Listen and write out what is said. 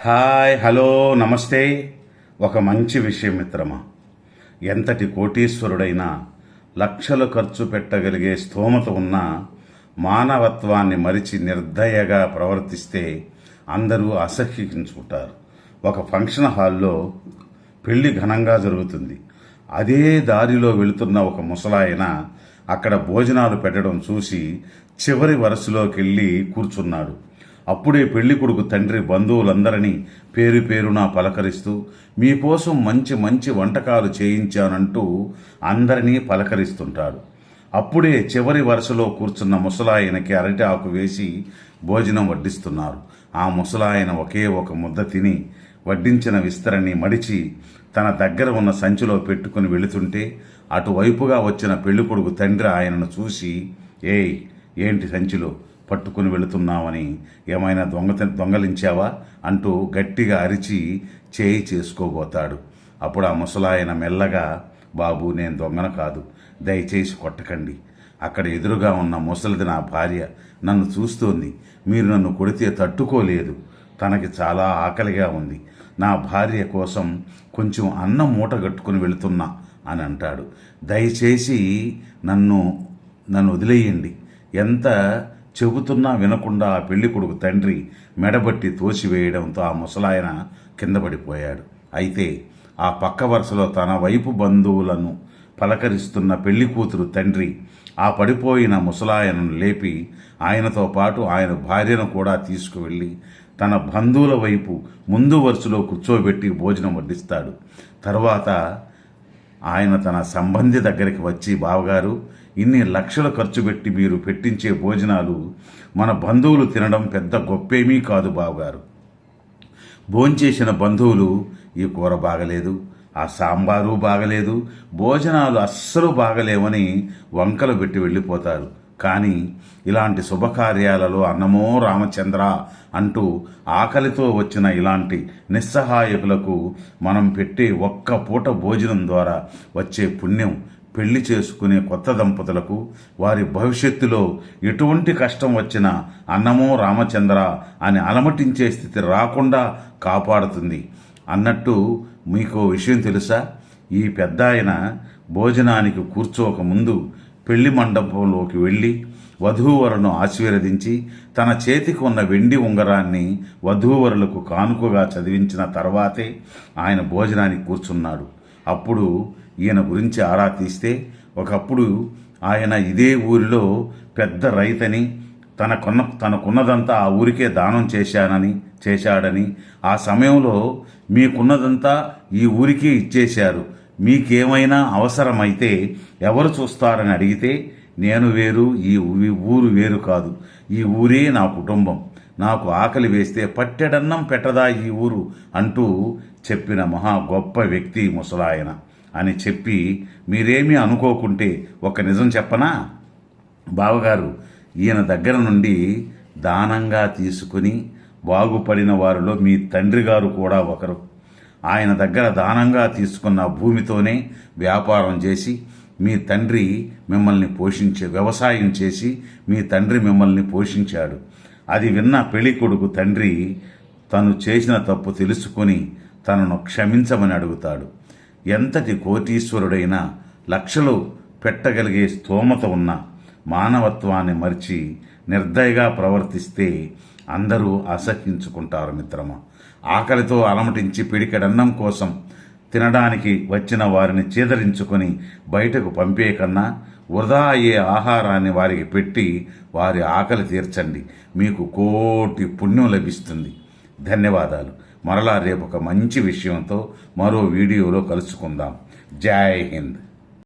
Hi, hello, నమస్తే. ఒక మంచి విషయం మిత్రమా. ఎంతటి కోటీశ్వరుడైనా లక్షలు ఖర్చు పెట్టగలిగే స్థోమత ఉన్న మానవత్వాన్ని మరిచి నిర్దయగా ప్రవర్తిస్తే అందరూ అసహ్యించుకుంటారు. ఒక ఫంక్షన్ హాల్లో పెళ్లి ఘనంగా జరుగుతుంది. అదే దారిలో వెళుతున్న ఒక ముసలాయన అక్కడ భోజనాలు పెట్టడం చూసి చివరి వరుసలోకి వెళ్ళి కూర్చున్నాడు. అప్పుడే పెళ్లి కొడుకు తండ్రి బంధువులందరినీ పేరు పేరున పలకరిస్తూ మీకోసం మంచి మంచి వంటకాలు చేయించానంటూ అందరినీ పలకరిస్తుంటాడు. అప్పుడే చివరి వరుసలో కూర్చున్న ముసలాయనకి అరటి ఆకు వేసి భోజనం వడ్డిస్తున్నారు. ఆ ముసలాయన ఒకే ఒక ముద్ద తిని వడ్డించిన విస్తరణి మడిచి తన దగ్గర ఉన్న సంచిలో పెట్టుకుని వెళుతుంటే అటువైపుగా వచ్చిన పెళ్లి కొడుకు తండ్రి ఆయనను చూసి, ఏయ్, ఏంటి సంచిలో పట్టుకుని వెళుతున్నావని, ఏమైనా దొంగలించావా అంటూ గట్టిగా అరిచి చేయి చేసుకోబోతాడు. అప్పుడు ఆ ముసలాయన మెల్లగా, బాబు, నేను దొంగన కాదు, దయచేసి కొట్టకండి. అక్కడ ఎదురుగా ఉన్న ముసలిది నా భార్య, నన్ను చూస్తోంది. మీరు నన్ను కొడితే తట్టుకోలేదు. తనకి చాలా ఆకలిగా ఉంది. నా భార్య కోసం కొంచెం అన్నం మూట కట్టుకుని వెళుతున్నా అని అంటాడు. దయచేసి నన్ను వదిలేయండి. ఎంత చెబుతున్నా వినకుండా ఆ పెళ్లి కొడుకు తండ్రి మెడబట్టి తోసివేయడంతో ఆ ముసలాయన కింద పడిపోయాడు. అయితే ఆ పక్క వరుసలో తన వైపు బంధువులను పలకరిస్తున్న పెళ్లి కూతురు తండ్రి ఆ పడిపోయిన ముసలాయనను లేపి ఆయనతో పాటు ఆయన భార్యను కూడా తీసుకువెళ్ళి తన బంధువుల వైపు ముందు వరుసలో కూర్చోబెట్టి భోజనం వడ్డిస్తాడు. తర్వాత ఆయన తన సంబంధి దగ్గరికి వచ్చి, బావగారు, ఇన్ని లక్షలు ఖర్చు పెట్టి మీరు పెట్టించే భోజనాలు మన బంధువులు తినడం పెద్ద గొప్పేమీ కాదు బావగారు. భోంచేసిన బంధువులు ఈ కూర బాగలేదు, ఆ సాంబారు బాగలేదు, భోజనాలు అస్సలు బాగలేవని వంకలు పెట్టి వెళ్ళిపోతారు. కానీ ఇలాంటి శుభకార్యాలలో అన్నమో రామచంద్ర అంటూ ఆకలితో వచ్చిన ఇలాంటి నిస్సహాయకులకు మనం పెట్టే ఒక్క పూట భోజనం ద్వారా వచ్చే పుణ్యం పెళ్లి చేసుకునే కొత్త దంపతులకు వారి భవిష్యత్తులో ఎటువంటి కష్టం వచ్చినా అన్నమో రామచంద్ర అని అలమటించే స్థితి రాకుండా కాపాడుతుంది. అన్నట్టు మీకు విషయం తెలుసా? ఈ పెద్దాయన భోజనానికి కూర్చోకముందు పెళ్లి మండపంలోకి వెళ్ళి వధూవరును ఆశీర్వదించి తన చేతికి ఉన్న వెండి ఉంగరాన్ని వధూవరులకు కానుకగా చదివించిన తర్వాతే ఆయన భోజనానికి కూర్చున్నాడు. అప్పుడు ఈయన గురించి ఆరా తీస్తే ఒకప్పుడు ఆయన ఇదే ఊరిలో పెద్ద రైతని, తనకున్నదంతా ఆ ఊరికే దానం చేశాడని, ఆ సమయంలో మీకున్నదంతా ఈ ఊరికే ఇచ్చేశారు, మీకేమైనా అవసరమైతే ఎవరు చూస్తారని అడిగితే, నేను వేరు, ఈ ఊరు వేరు కాదు, ఈ ఊరే నా కుటుంబం, నాకు ఆకలి వేస్తే పట్టెడన్నం పెట్టదా ఈ ఊరు అంటూ చెప్పిన మహా గొప్ప వ్యక్తి ముసలాయన అని చెప్పి, మీరేమీ అనుకోకుంటే ఒక నిజం చెప్పనా బావగారు, ఈయన దగ్గర నుండి దానంగా తీసుకుని బాగుపడిన వారిలో మీ తండ్రి గారు కూడా ఒకరు. ఆయన దగ్గర దానంగా తీసుకున్న భూమితోనే వ్యాపారం చేసి మీ తండ్రి మిమ్మల్ని వ్యవసాయం చేసి మీ తండ్రి మిమ్మల్ని పోషించాడు. అది విన్న పెళ్లి కొడుకు తండ్రి తను చేసిన తప్పు తెలుసుకొని తనను క్షమించమని అడుగుతాడు. ఎంతటి కోటీశ్వరుడైనా లక్షలు పెట్టగలిగే స్తోమత ఉన్న మానవత్వాన్ని మరిచి నిర్దయగా ప్రవర్తిస్తే అందరూ అసహ్యించుకుంటారు మిత్రమా. ఆకలితో అలమటించి పిడికెడన్నం కోసం తినడానికి వచ్చిన వారిని చీదరించుకొని బయటకు పంపే కన్నా వృధా అయ్యే ఆహారాన్ని వారికి పెట్టి వారి ఆకలి తీర్చండి, మీకు కోటి పుణ్యం లభిస్తుంది. ధన్యవాదాలు. మరలా రేపు ఒక మంచి విషయంతో మరో వీడియోలో కలుసుకుందాం. జై హింద్.